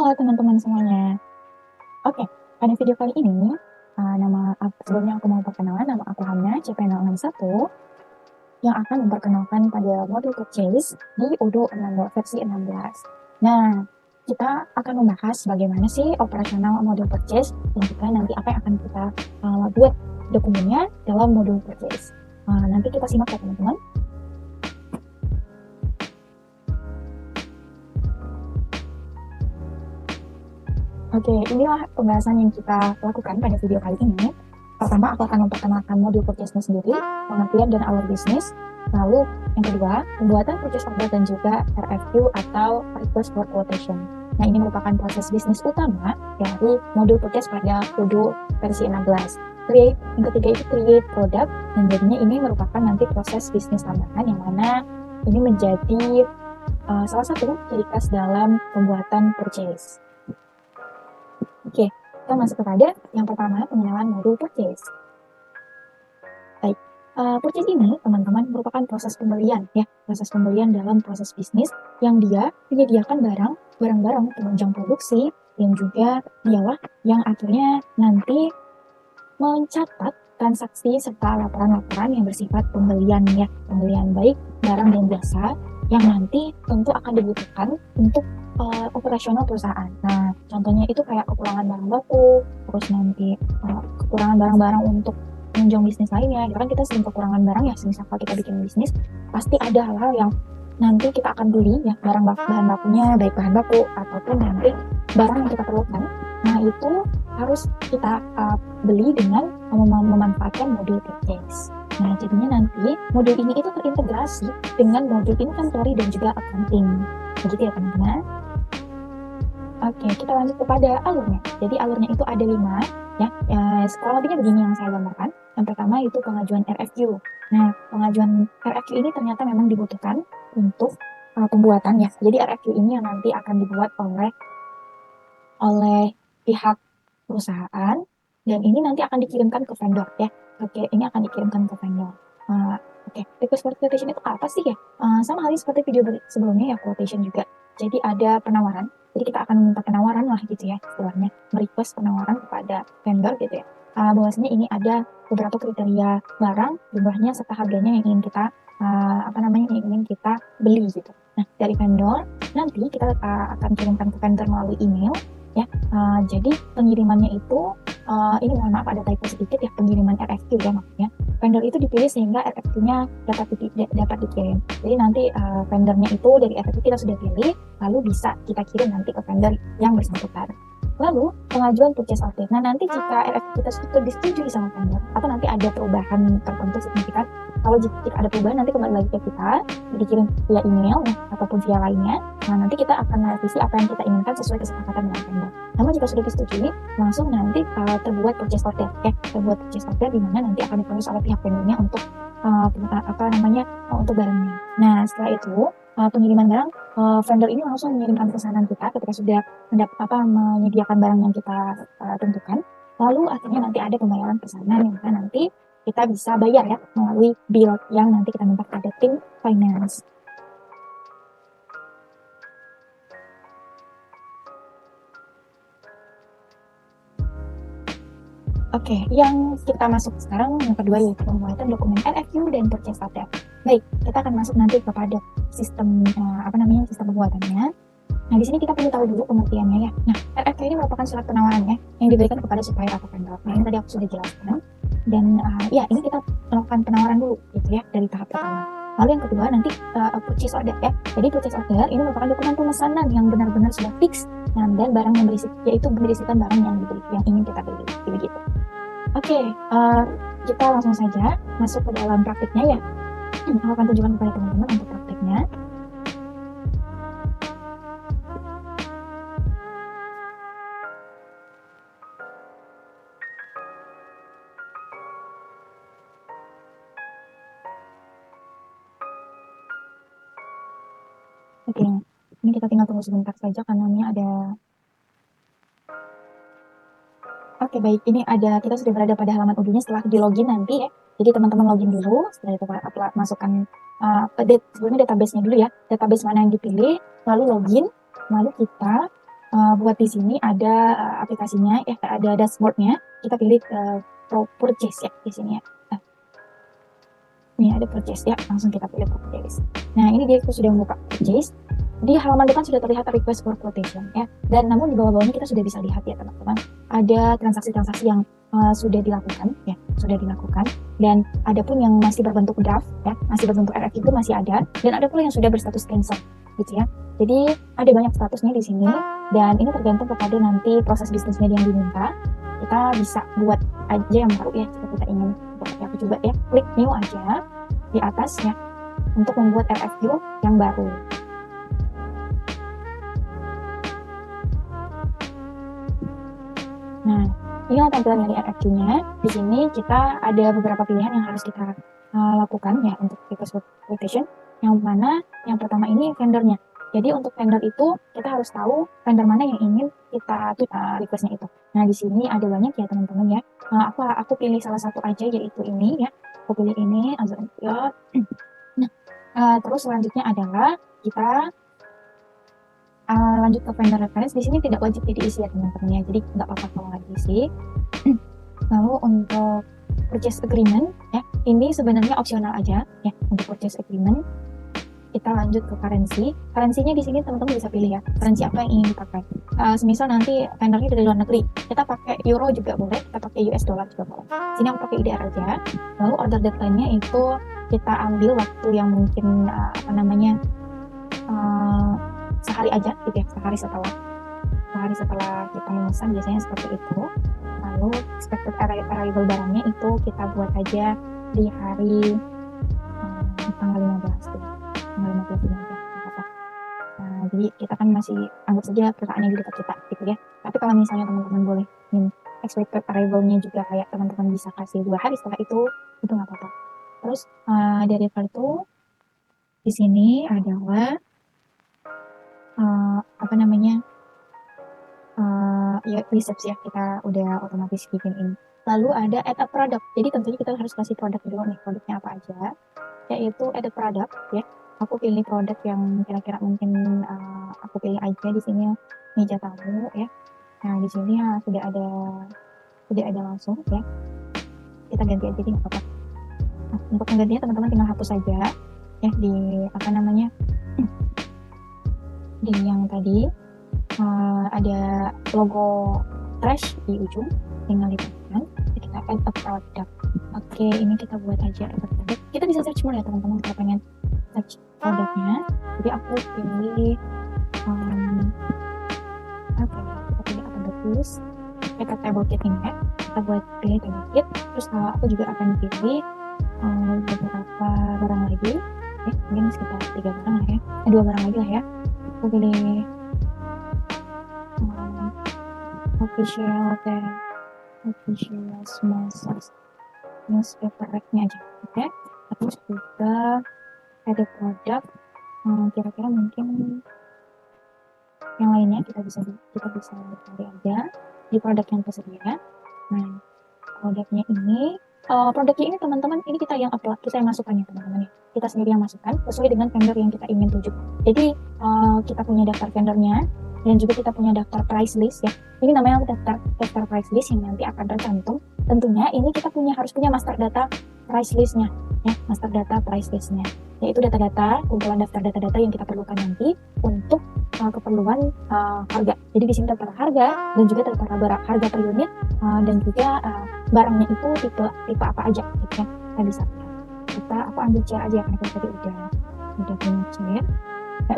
Halo teman-teman semuanya. Oke, pada video kali ini, sebelumnya aku mau perkenalan, nama aku Hana, CP061, yang akan memperkenalkan pada modul purchase di Odoo versi 16. Nah, kita akan membahas bagaimana sih operasional modul purchase dan juga nanti apa yang akan kita buat dokumennya dalam modul purchase. Nanti kita simak ya teman-teman. Oke, inilah pembahasan yang kita lakukan pada video kali ini. Pertama, aku akan memperkenalkan modul purchase-nya sendiri, pengertian dan alur bisnis. Lalu, yang kedua, pembuatan purchase order dan juga RFQ atau request for quotation. Nah, ini merupakan proses bisnis utama dari modul purchase pada Odoo versi 16. Yang ketiga itu create product, dan jadinya ini merupakan nanti proses bisnis tambahan yang mana ini menjadi salah satu ciri khas dalam pembuatan purchase. Oke, kita masuk kepada yang pertama, pengenalan modul purchase. Baik, purchase ini teman-teman merupakan proses pembelian ya, proses pembelian dalam proses bisnis yang dia menyediakan barang-barang penunjang produksi yang juga dialah yang akhirnya nanti mencatat transaksi serta laporan-laporan yang bersifat pembelian ya, pembelian baik barang dan jasa yang nanti tentu akan dibutuhkan untuk operasional perusahaan. Nah, contohnya itu kayak kekurangan barang baku, terus nanti kekurangan barang-barang untuk penunjang bisnis lainnya. Kan kita sering kekurangan barang ya, misalkan kita bikin bisnis, pasti ada hal-hal yang nanti kita akan beli ya, bahan bakunya, baik bahan baku ataupun nanti barang yang kita perlukan. Nah, itu harus kita beli dengan memanfaatkan modul purchase. Nah, jadinya nanti modul ini itu terintegrasi dengan modul inventory dan juga accounting. Begitu ya teman-teman. Oke, kita lanjut kepada alurnya. Jadi alurnya itu ada 5 ya. Kurang lebihnya begini yang saya gambarkan. Yang pertama itu pengajuan RFQ. Nah, pengajuan RFQ ini ternyata memang dibutuhkan untuk pembuatan ya. Jadi RFQ ini yang nanti akan dibuat oleh pihak perusahaan dan ini nanti akan dikirimkan ke vendor ya. Oke, ini akan dikirimkan ke vendor. Oke, request for quotation itu apa sih ya? Sama halnya seperti video sebelumnya ya, quotation juga. Jadi ada penawaran. Jadi kita akan meminta penawaran lah gitu ya, istilahnya merequest penawaran kepada vendor gitu ya. Bahwasanya ini ada beberapa kriteria barang, jumlahnya serta harganya yang ingin kita yang ingin kita beli gitu. Nah, dari vendor nanti kita akan kirimkan ke vendor melalui email ya. Jadi pengirimannya itu ini mohon maaf ada typo sedikit ya, pengiriman RFQ ya maksudnya. Vendor itu dipilih sehingga RFQ-nya dapat dikirim. Jadi nanti vendornya itu dari RFQ kita sudah pilih, lalu bisa kita kirim nanti ke vendor yang bersangkutan. Lalu pengajuan purchase order. Nah, nanti jika RFQ kita sudah disetujui sama vendor atau nanti ada perubahan tertentu signifikan, kalau jika ada perubahan nanti kembali lagi ke kita, dikirim via email ya, ataupun via lainnya. Nah, nanti kita akan merevisi apa yang kita inginkan sesuai kesepakatan dengan vendor. Namun jika sudah disetujui, langsung nanti terbuat purchase order ya, terbuat purchase order di mana nanti akan diproses oleh pihak vendornya untuk untuk barangnya. Nah, setelah itu pengiriman barang, vendor ini langsung mengirimkan pesanan kita ketika sudah menyediakan barang yang kita tentukan. Lalu akhirnya nanti ada pembayaran pesanan yang mana nanti kita bisa bayar ya melalui bill yang nanti kita minta pada tim finance. Oke, yang kita masuk sekarang yang kedua yaitu pembuatan dokumen RFQ dan purchase order. Baik, kita akan masuk nanti kepada sistem sistem pembuatannya. Nah, di sini kita perlu tahu dulu pengertiannya ya. Nah, RFQ ini merupakan surat penawaran ya yang diberikan kepada supplier atau vendor. Nah, ini tadi aku sudah jelaskan. Dan ya ini kita melakukan penawaran dulu gitu ya dari tahap pertama. Lalu yang kedua nanti purchase order ya. Jadi purchase order ini merupakan dokumen pemesanan yang benar-benar sudah fix dan barang yang berisikan barang yang ingin kita beli begitu. Oke, kita langsung saja masuk ke dalam praktiknya ya. Aku akan tunjukkan kepada teman-teman untuk praktiknya. Oke, ini kita tinggal tunggu sebentar saja karena ini ada. Oke, baik, ini kita sudah berada pada halaman Odoo-nya setelah di login nanti ya. Jadi teman-teman login dulu, setelah itu masukkan sebelumnya database-nya dulu ya, database mana yang dipilih, lalu login, lalu kita buat di sini ada aplikasinya ya, ada dashboardnya. Kita pilih pro purchase ya di sini ya. Nah, ini ada purchase ya, langsung kita pilih purchase. Nah, ini dia sudah membuka purchase. Di halaman depan sudah terlihat request for quotation ya. Dan namun di bawah-bawahnya kita sudah bisa lihat ya teman-teman, ada transaksi-transaksi yang sudah dilakukan ya, sudah dilakukan. Dan ada pun yang masih berbentuk draft ya, masih berbentuk RF itu masih ada. Dan ada pula yang sudah berstatus cancel gitu ya. Jadi ada banyak statusnya di sini, dan ini tergantung kepada nanti proses bisnisnya yang diminta. Kita bisa buat aja yang baru ya jika kita ingin buat. Aku coba ya, klik new aja di atas ya untuk membuat RFQ yang baru. Nah, inilah tampilan dari RFQ-nya. Di sini kita ada beberapa pilihan yang harus kita lakukan ya untuk request for quotation. Yang mana yang pertama ini vendornya. Jadi untuk vendor itu kita harus tahu vendor mana yang ingin kita requestnya itu. Nah, di sini ada banyak ya teman-teman ya. Aku pilih salah satu aja, yaitu ini ya. Aku pilih ini Azure. Nah, terus selanjutnya adalah kita lanjut ke vendor reference. Di sini tidak wajib diisi ya teman-teman ya, jadi nggak apa-apa kalau nggak diisi. Lalu untuk purchase agreement ya, ini sebenarnya opsional aja ya untuk purchase agreement. Kita lanjut ke currency. Currency-nya di sini teman-teman bisa pilih ya, currency apa yang ingin dipakai. Semisal nanti vendornya dari luar negeri, kita pakai euro juga boleh, kita pakai US dollar juga boleh. Sini aku pakai IDR aja. Lalu order deadline-nya itu kita ambil waktu yang mungkin sehari aja gitu ya, sehari setelah kita memesan, biasanya seperti itu. Lalu expected arrival barangnya itu kita buat aja di hari tanggal 15 tuh, tanggal 15 ini aja apa-apa. Nah, jadi kita kan masih anggap saja perusahaannya di dekat kita gitu ya. Tapi kalau misalnya teman-teman boleh expected arrivalnya juga kayak teman-teman bisa kasih 2 hari setelah itu nggak apa-apa. Terus dari itu di sini adalah ya research ya, kita udah otomatis bikin ini. Lalu ada add a product. Jadi tentunya kita harus kasih produk dulu nih, produknya apa aja, yaitu add a product ya. Aku pilih produk yang kira-kira mungkin aku pilih aja di sini meja tamu ya. Nah, di sini sudah ada langsung ya. Kita ganti aja di apa-apa. Nah, untuk menggantinya teman-teman tinggal hapus saja ya di di yang tadi ada logo trash di ujung, tinggal ditekan, kita add a product. Oke, ini kita buat aja add a product. Kita bisa search more ya teman-teman kalau pengen search produknya. Jadi aku pilih kita pilih apa bagus, kita table kit ini ya, kita buat pilih table kit. Terus aku juga akan pilih beberapa barang lagi ya, mungkin sekitar 3 barang lah ya, 2 barang lagi lah ya. Aku pilih official small size newspaper rack-nya aja, oke. Terus juga ada produk, kira-kira mungkin yang lainnya kita bisa cari aja di produk yang tersedia. Nah, produknya ini teman-teman, ini kita yang upload, kita yang masukkan ya teman-teman ya, kita sendiri yang masukkan sesuai dengan vendor yang kita ingin tuju. Jadi kita punya daftar vendornya, dan juga kita punya daftar price list ya. Ini namanya daftar price list yang nanti akan tercantum. Tentunya ini kita harus punya master data price listnya ya, master data price listnya, yaitu data-data, kumpulan daftar data-data yang kita perlukan nanti untuk keperluan harga. Jadi di sini tertera harga, dan juga tertera harga per unit, dan juga barangnya itu tipe apa aja gitu ya. Kita bisa aku ambil chair aja karena kita tadi udah punya chair,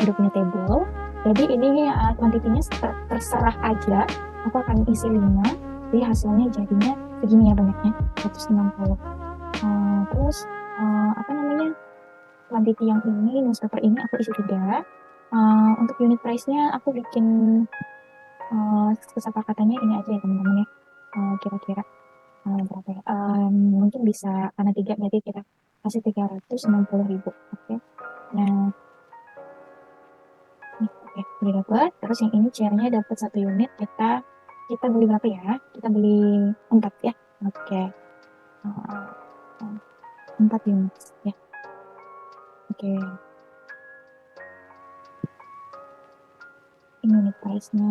udah punya table. Jadi ini kuantitinya terserah aja, aku akan isi 5, jadi hasilnya jadinya segini ya banyaknya, 160. Terus kuantiti yang ini, newspaper ini aku isi 3. Untuk unit price-nya aku bikin kesepakatannya ini aja ya teman-teman ya, kira-kira berapa ya, mungkin bisa karena 3 jadi kita kasih 360.000. Oke. Nah, oke, udah dapat. Terus yang ini chairnya dapat 1 unit, kita beli berapa ya, kita beli 4 ya. Oke, 4 unit ya. Oke. ini nih price-nya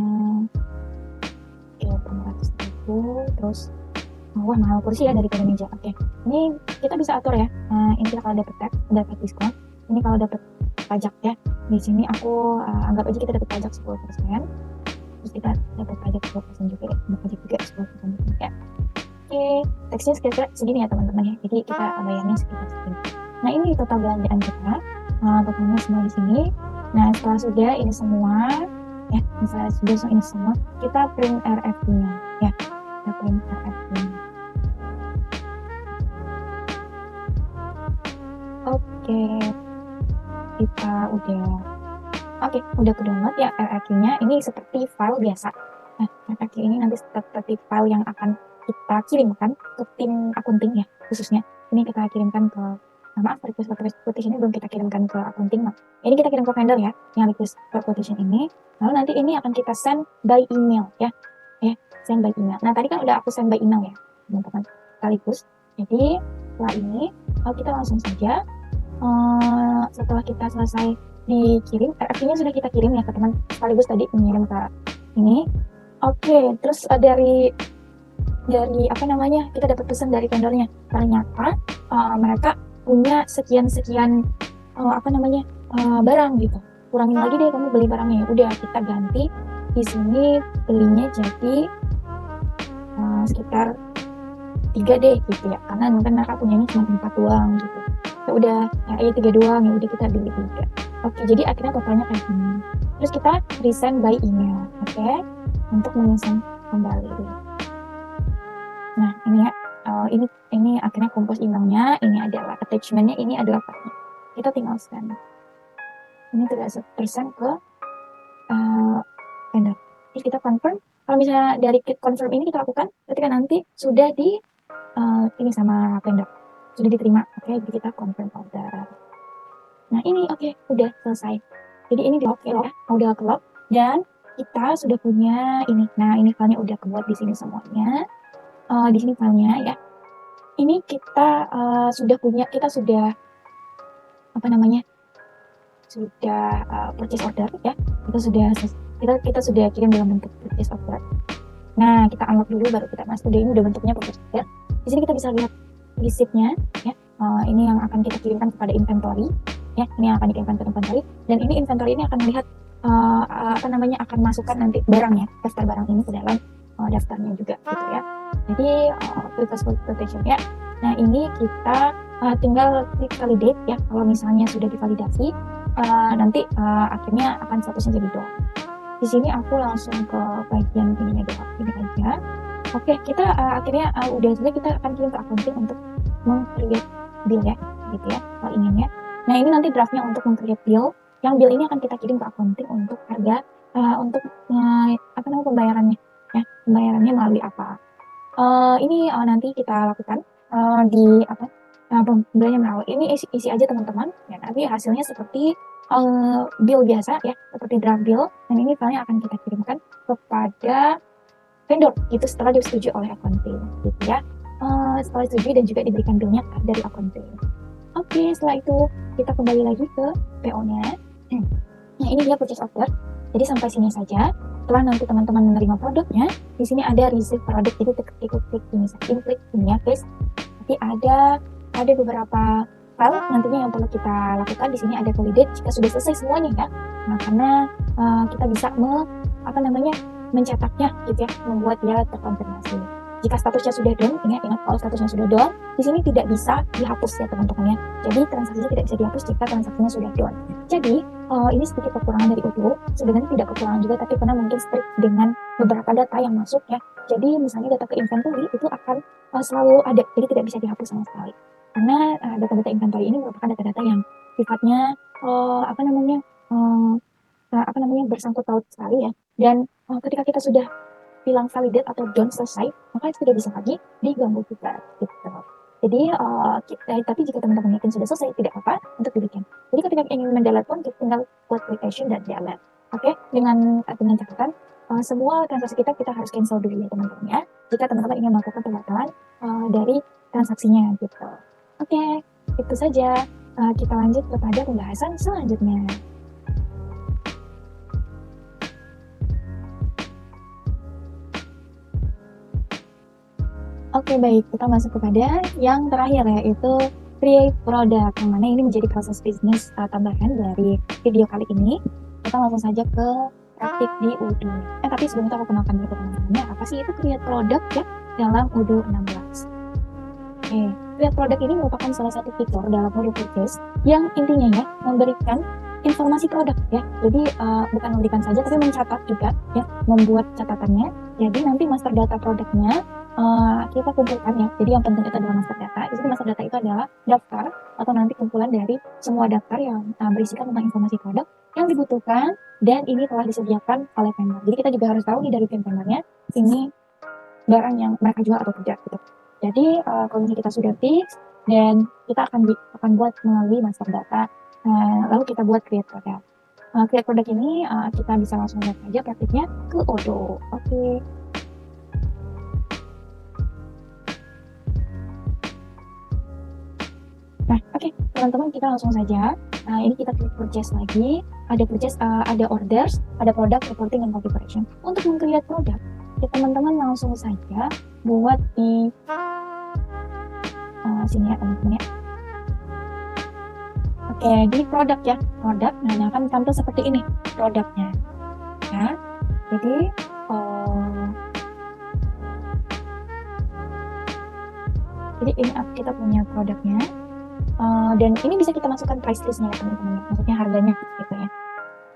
800.000, terus wah mahal kursi ya daripada meja. Oke, ini kita bisa atur ya. Ini kita kalau dapat diskon. Ini kalau dapat pajak ya. Di sini aku anggap aja kita dapat pajak 10%. Terus kita dapat pajak 10% juga ya. Dapat pajak juga 10% juga ya. Oke, teksnya sekitar segini ya teman-teman ya. Jadi kita bayarnya sekitar segini. Nah ini total belanjaan kita. Totalnya semua di sini. Nah setelah sudah ini semua ya, misalnya sudah ini semua, kita print RFQ-nya ya. Kita print RFQ-nya. Oke, kita udah ke download ya RFQ-nya. Ini seperti file biasa. Nah, RFQ ini nanti seperti file yang akan kita kirimkan ke tim akunting ya, khususnya. Ini kita kirimkan ke, maaf, request for quotation ini belum kita kirimkan ke akunting. Nah, ini kita kirim ke vendor ya, yang request for quotation ini. Lalu nanti ini akan kita send by email ya, send by email. Nah, tadi kan udah aku send by email ya, teman-teman, sekaligus. Jadi, setelah ini, kita langsung saja, setelah kita selesai dikirim, RFQ-nya sudah kita kirim ya ke teman, sekaligus tadi mengirim ke ini. Oke, terus dari apa namanya, kita dapat pesan dari vendornya, ternyata mereka punya sekian barang gitu, kurangin lagi deh kamu beli barangnya. Udah kita ganti di sini, belinya jadi sekitar 3 deh gitu ya, karena mungkin mereka punyanya cuma 4 doang gitu. Ya udah, ya 3 doang, ya udah kita beli 3. Oke, jadi akhirnya totalnya kayak gini. Terus kita resend by email, oke, untuk menyusun kembali. Nah ini ya, ini akhirnya kompos emailnya. Ini adalah attachmentnya, ini adalah filenya. Kita tinggal scan. Ini tidak 100% ke vendor. Terus kita confirm. Kalau misalnya dari confirm ini kita lakukan ketika nanti sudah di ini sama vendor, sudah diterima. Oke, jadi kita confirm order. Nah ini oke, udah selesai. Jadi ini di lock ya, udah ke lock, dan kita sudah punya ini. Nah ini filenya udah kebuat di sini semuanya. Di sini filenya ya. Ini kita sudah punya, kita sudah sudah purchase order ya. Kita sudah kirim dalam bentuk purchase order. Nah kita unlock dulu baru kita masuk. Ini udah bentuknya purchase order. Di sini kita bisa lihat receipt-nya ya. Ini yang akan kita kirimkan kepada inventory ya. Ini yang akan dikirimkan ke inventory, dan ini inventory ini akan melihat akan masukkan nanti barangnya, daftar barang ini ke dalam daftarnya juga gitu ya. Jadi request for quotation ya. Nah ini kita tinggal klik validate ya. Kalau misalnya sudah divalidasi, nanti akhirnya akan statusnya jadi done. Di sini aku langsung ke bagian ini aja. Oke, kita akhirnya udah selesai. Kita akan kirim ke accounting untuk meng-create bill ya, gitu ya, kalau inginnya. Nah ini nanti draftnya untuk meng-create bill. Yang bill ini akan kita kirim ke accounting untuk harga, untuk pembayarannya ya, pembayarannya melalui apa. Ini nanti kita lakukan di pembeliannya melalui ini, isi aja teman-teman ya, nanti hasilnya seperti bill biasa ya, seperti draft bill, dan ini filenya akan kita kirimkan kepada vendor gitu setelah disetujui oleh accounting gitu ya. Setelah disetujui dan juga diberikan billnya dari accounting. Oke, setelah itu kita kembali lagi ke PO-nya. Nah ini dia purchase order. Jadi sampai sini saja. Setelah nanti teman-teman menerima produknya, di sini ada receive product. Jadi klik ini, klik ini ya guys. Nanti ada beberapa file nantinya yang perlu kita lakukan. Di sini ada validate jika sudah selesai semuanya ya. Nah karena kita bisa mencetaknya gitu ya, membuat dia terkonfirmasi. Jika statusnya sudah done, ingat kalau statusnya sudah done, di sini tidak bisa dihapus ya teman-teman ya. Jadi transaksinya tidak bisa dihapus jika transaksinya sudah done. Jadi ini sedikit kekurangan dari Odoo. Sebenarnya tidak kekurangan juga, tapi karena mungkin strict dengan beberapa data yang masuk ya. Jadi misalnya data ke inventory itu akan selalu ada, jadi tidak bisa dihapus sama sekali. Karena data-data inventory ini merupakan data-data yang sifatnya bersangkut paut sekali ya. Dan ketika kita sudah bilang validate atau done selesai, maka itu tidak bisa lagi diganggu kita gitu. Jadi tapi jika teman-teman yakin sudah selesai, tidak apa untuk dibikin. Jadi ketika ingin mendelete pun kita tinggal buat application dan delete. Oke, dengan catatan semua transaksi kita harus cancel dulu ya teman-teman ya. Jika teman-teman ingin melakukan pembatalan dari transaksinya gitu. Oke, itu saja. Kita lanjut kepada pembahasan selanjutnya. Oke, baik, kita masuk kepada yang terakhir, yaitu create product, yang mana ini menjadi proses bisnis tambahan dari video kali ini. Kita langsung saja ke praktik di UDU. Tapi sebelum itu aku kenalkan dulu teman-temannya, apa sih itu create product ya dalam UDU 16. Oke, create product ini merupakan salah satu fitur dalam UDU Purchase yang intinya ya memberikan informasi produk ya. Jadi bukan memberikan saja, tapi mencatat juga ya, membuat catatannya. Jadi nanti master data produknya kita kumpulkan ya. Jadi yang penting itu adalah master data. Jadi master data itu adalah daftar atau nanti kumpulan dari semua daftar yang berisikan tentang informasi produk yang dibutuhkan, dan ini telah disediakan oleh vendor. Jadi kita juga harus tahu nih dari vendornya ini barang yang mereka jual atau tidak gitu. Jadi kalau misalnya kita sudah fix dan kita akan buat melalui master data, lalu kita buat create product. Create product ini kita bisa langsung lihat aja praktiknya ke Odoo. Oke. Nah, oke, teman-teman, kita langsung saja. Ini kita klik purchase lagi. Ada purchase, ada orders, ada product, reporting, dan configuration. Untuk meng-create produk, ya teman-teman langsung saja buat di sini ya teman-teman ya. Oke, di produk ya, produk. Nah, akan tampil seperti ini produknya. Ya, jadi ini kita punya produknya. Dan ini bisa kita masukkan price listnya ya teman-teman, maksudnya harganya gitu ya.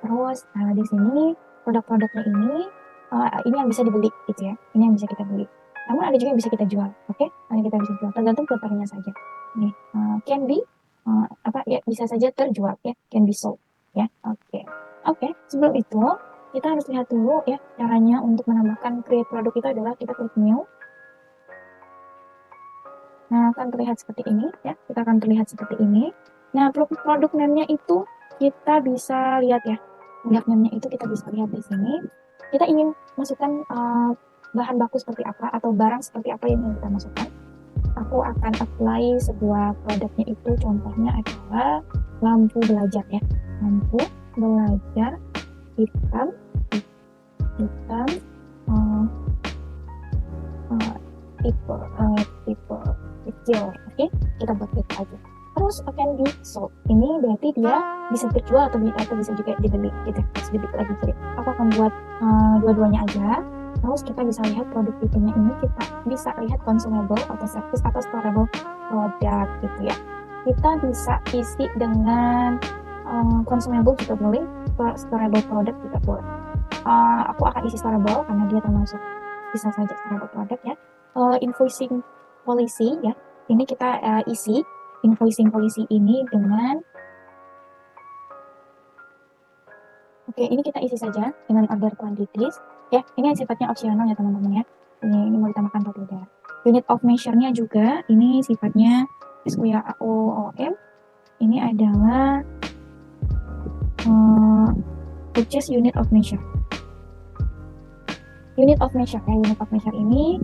Terus di sini produk-produknya ini yang bisa dibeli gitu ya, ini yang bisa kita beli. Namun ada juga yang bisa kita jual, oke? Yang kita bisa jual tergantung filternya saja. Nih can be bisa saja terjual ya, can be sold ya. Oke. Sebelum itu kita harus lihat dulu ya caranya untuk menambahkan create produk itu adalah kita klik new. Nah, akan terlihat seperti ini ya. Kita akan terlihat seperti ini. Nah, produk name-nya itu kita bisa lihat ya. Produk name-nya itu kita bisa lihat di sini. Kita ingin masukkan bahan baku seperti apa atau barang seperti apa yang ingin kita masukkan. Aku akan apply sebuah produknya itu, contohnya adalah lampu belajar ya. Lampu belajar hitam tipe kecil. Oke, kita buat klik aja. Terus can be sold, ini berarti dia bisa terjual atau bisa juga dibeli gitu. Sedikit lagi, jadi aku akan buat dua-duanya aja. Terus kita bisa lihat produk tipenya ini, kita bisa lihat consumable atau service atau storable product gitu ya. Kita bisa isi dengan consumable juga boleh, storable product juga boleh. Aku akan isi storable karena dia termasuk bisa saja storable product ya. Invoicing policy ya, ini kita isi invoicing policy ini dengan ini kita isi saja dengan order quantities ya. Ini yang sifatnya opsional ya teman-teman ya. Ini mau ditambahkan atau tidak. Unit of measure-nya juga ini sifatnya SQROOM. Ini adalah purchase unit of measure. Unit of measure ya, unit of measure ini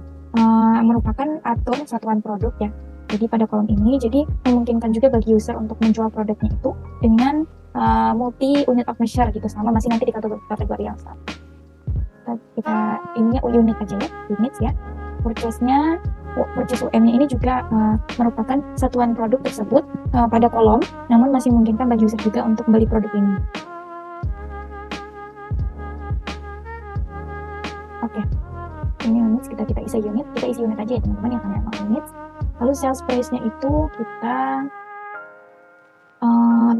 merupakan atur satuan produk ya. Jadi pada kolom ini, jadi memungkinkan juga bagi user untuk menjual produknya itu dengan multi unit of measure gitu, sama masih nanti di kategori yang sama. Kita ininya unit aja ya, units ya. Purchase UM-nya ini juga merupakan satuan produk tersebut pada kolom, namun masih memungkinkan bagi user juga untuk membeli produk ini. Oke. Ini units, kita isi unit aja ya teman-teman yang namanya units. Lalu sales price-nya itu kita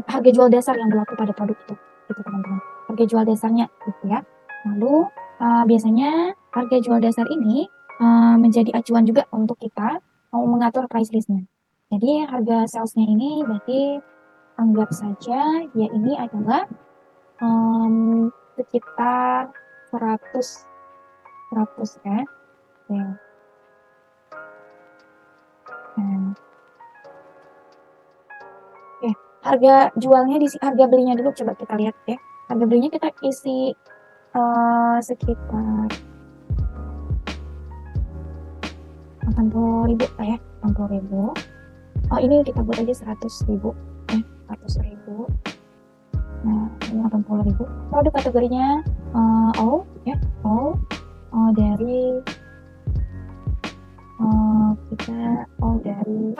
harga jual dasar yang berlaku pada produk itu gitu teman-teman, harga jual dasarnya gitu ya. Lalu biasanya harga jual dasar ini menjadi acuan juga untuk kita mau mengatur price list-nya. Jadi harga sales-nya ini berarti anggap saja ya ini adalah sekitar 100 ya. Harga jualnya harga belinya dulu, coba kita lihat ya. Harga belinya kita isi sekitar 80.000 ya, 80.000. Ini kita buat aja 100.000 ya, 100.000. Nah, ini 80.000. Produk kategorinya all ya, all dari kita all dari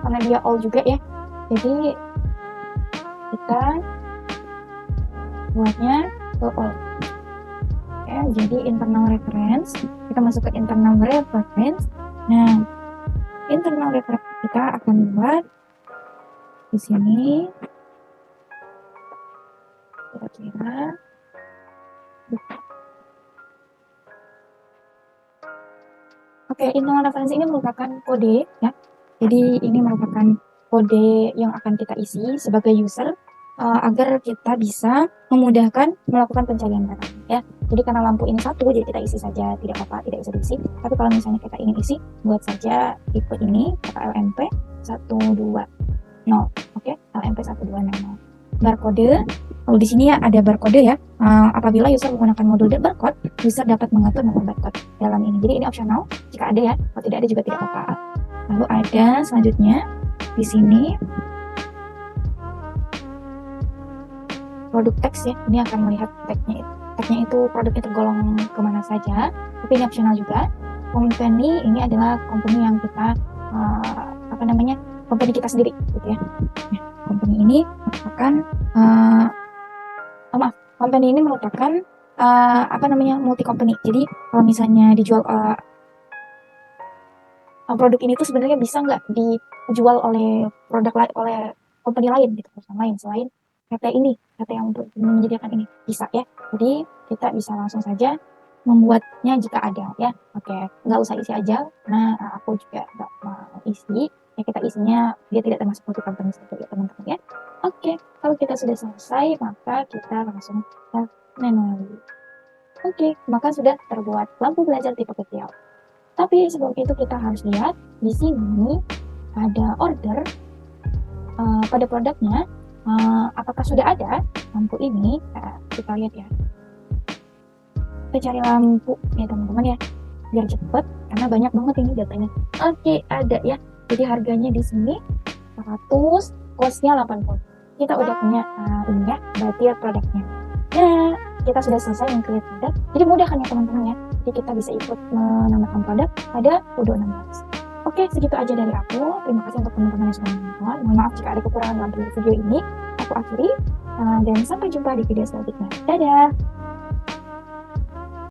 karena dia all juga ya, jadi kita buatnya ke all. Oke, jadi internal reference, kita masuk ke internal reference. Nah, internal reference kita akan buat di sini kira-kira oke, internal reference ini merupakan kode ya. Jadi ini merupakan kode yang akan kita isi sebagai user agar kita bisa memudahkan melakukan pencarian data ya. Jadi karena lampu ini satu, jadi kita isi saja, tidak apa-apa, tidak bisa diisi. Tapi kalau misalnya kita ingin isi, buat saja tipe ini, kata LMP 120. Oke, LMP 120. Barcode, lalu di sini ya ada barcode ya. Apabila user menggunakan modul barcode, user dapat mengatur nama barcode dalam ini. Jadi ini opsional, jika ada ya, kalau tidak ada juga tidak apa-apa. Lalu ada selanjutnya di sini produk teks ya, ini akan melihat tagnya itu produknya tergolong kemana saja, tapi ini opsional juga. Company ini adalah company yang kita company kita sendiri gitu ya. Nah, company ini merupakan company ini merupakan multi company. Jadi kalau misalnya dijual produk ini tuh sebenarnya bisa nggak dijual oleh produk lain, oleh company lain gitu, perusahaan lain selain PT ini, PT yang untuk menyediakan ini bisa ya. Jadi kita bisa langsung saja membuatnya jika ada ya. Oke, nggak usah isi aja. Nah, aku juga nggak mau isi. Ya kita isinya dia tidak termasuk multi company saja ya teman-teman ya. Oke, kalau kita sudah selesai maka kita langsung manually. Oke, maka sudah terbuat lampu belajar tipe kecil. Tapi sebelum itu kita harus lihat di sini ada order pada produknya. Apakah sudah ada lampu ini? Kita lihat ya. Kita cari lampu ya teman-teman ya, biar cepet karena banyak banget ini datanya. Oke, ada ya. Jadi harganya di sini 100, costnya 80. Kita udah punya ini ya, berarti produknya. Nah, kita sudah selesai meng-create produk. Jadi mudah kan ya teman-teman ya. Jadi kita bisa ikut menambahkan produk pada Udo 16. Oke, segitu aja dari aku. Terima kasih untuk teman-teman yang sudah menonton. Mohon maaf jika ada kekurangan dalam video ini. Aku akhiri dan sampai jumpa di video selanjutnya. Dadah!